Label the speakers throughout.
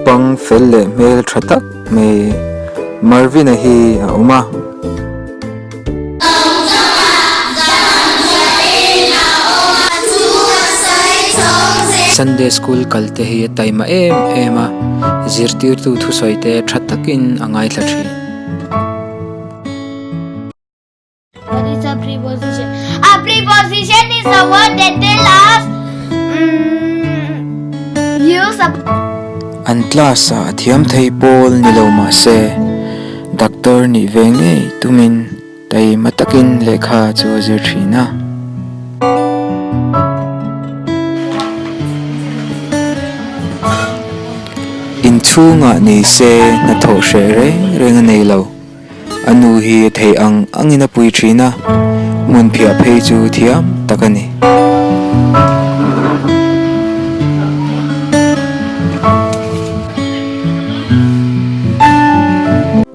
Speaker 1: pang fel le mel thatak me Marvin a hi a uma Sunday School kalte hi taima ema zirtir tu thu soite thatakin angai thlathi.
Speaker 2: What is a preposition? A preposition is a word that tells us use a
Speaker 1: An class a thiam thei Paul ni lo ma se doctor ni venge tumin tai matakin lekha chu zirthina. In chunga ni se na tho she reng nei lo anu hi thei angina pui thina mun phia phei chu thiam takani.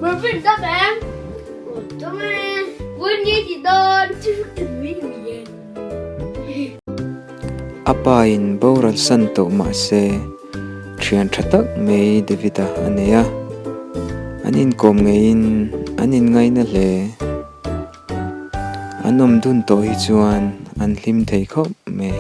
Speaker 2: Marvin da bang. Tome, wuni di don chu tumi yen.
Speaker 1: Apa in boral santo ma se thian thatak mei devita aneya anin kom ngein anin ngai na le anom dun to hi chuan an hlim thei khop me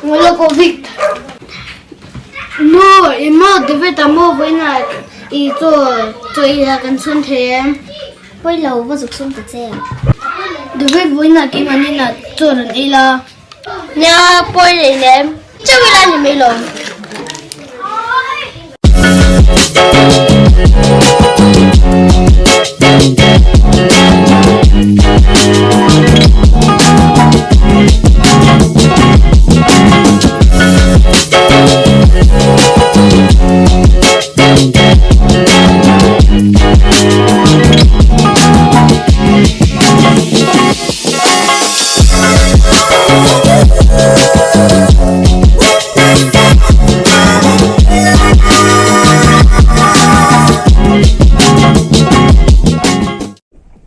Speaker 2: Ngolo covid. No, imo dept mo với na i cho i là cần xuân thêm. Với lâu vô dục xuân tự chế. Dept với na cái mà nên là cho nên i là nha bôi này nè. Chắc vì là gì mấy lâu.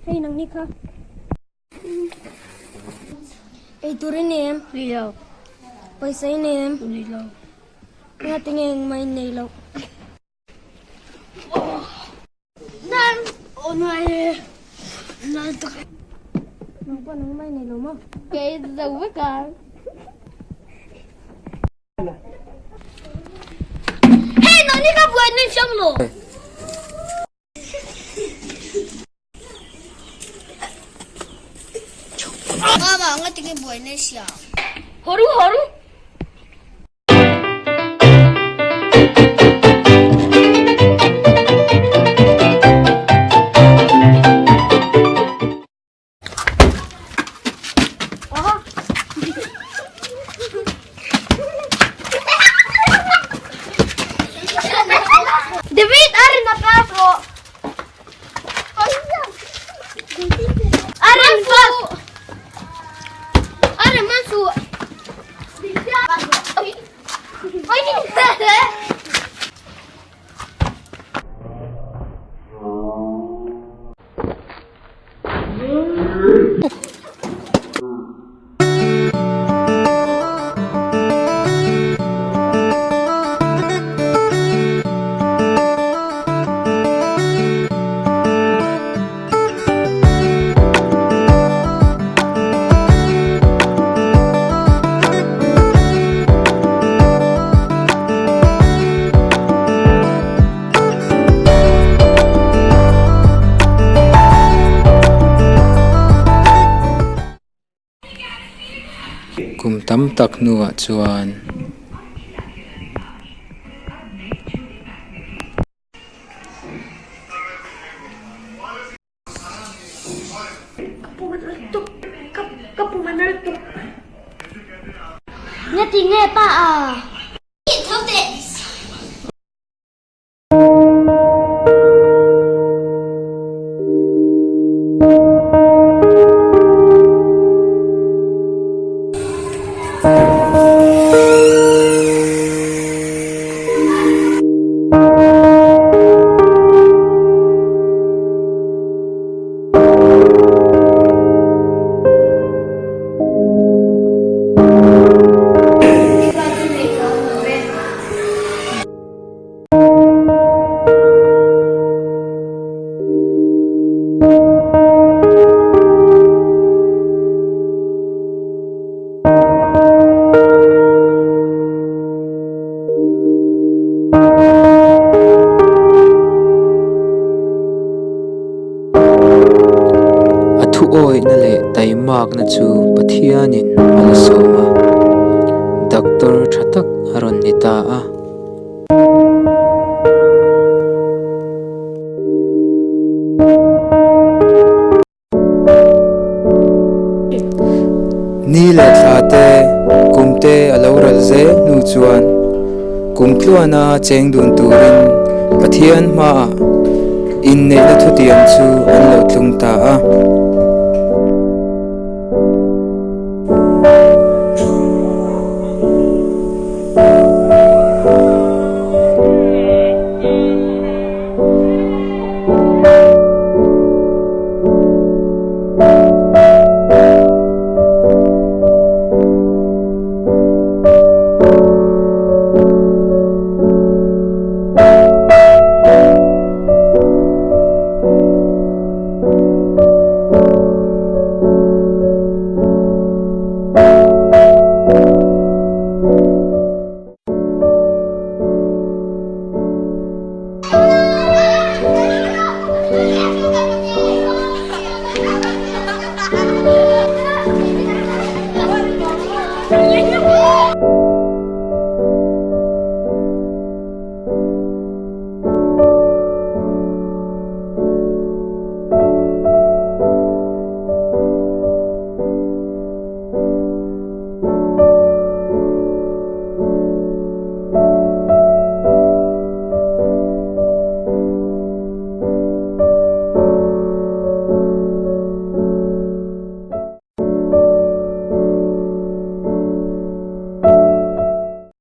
Speaker 2: Hey, nang Nika. Hey, turin name. Lilo. Paisa name. Lilo. Nga tingin may nilo. Nan! Oh, no, Nan, ito ka. Nang pa nang may nilo mo. Kaya ito sa wakar. Hey, nang Nika buwan ng siyang lo. Mama, nga tingin buhay na siya. Haru, haru. David, ari na kaso. Ari na Are masu. Ay, ni.
Speaker 1: kum tam tak nuwa chuan
Speaker 2: Nghe thì nghe pa à. Không tệ.
Speaker 1: thu oi na le tai mak na chu pathianin malasoma doctor thatak aron nita a ni le thate kumte aloral ze nu chuan kumtluana chengdun turin pathian ma in ne na thutian chu an lo tlung ta a